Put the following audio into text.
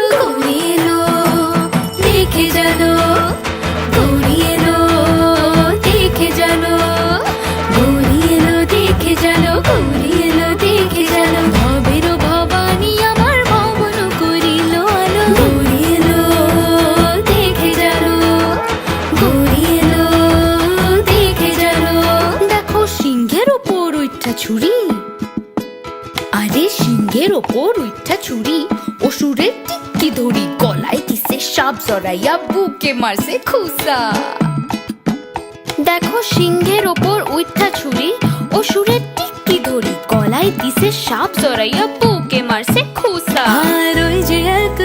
জানো গৌরী এলো, দেখে জানো গৌরী এলো, দেখে জানো গৌরী এলো, দেখে জানো গৌরী এলো, দেখে জানো ভবের ভবানী আমার ভবন করিল আলো। গৌরী এলো, দেখে জানো গৌরী এলো, দেখে জানো। দেখো সিংহের ওপর উঠা ছুরি, আরে সিংহের ওপর উঠা ছুরি, অসুরের টিক্কি ধরি গলায় দিছে সাপ জড়াইয়া বুকে মারছে খুসা। দেখো সিংহের ওপর উঠা ছুরি, অসুরের টিক্কি ধরি গলায় দিছে সাপ জড়াইয়া বুকে মারছে খুসা। আর ওই যে এক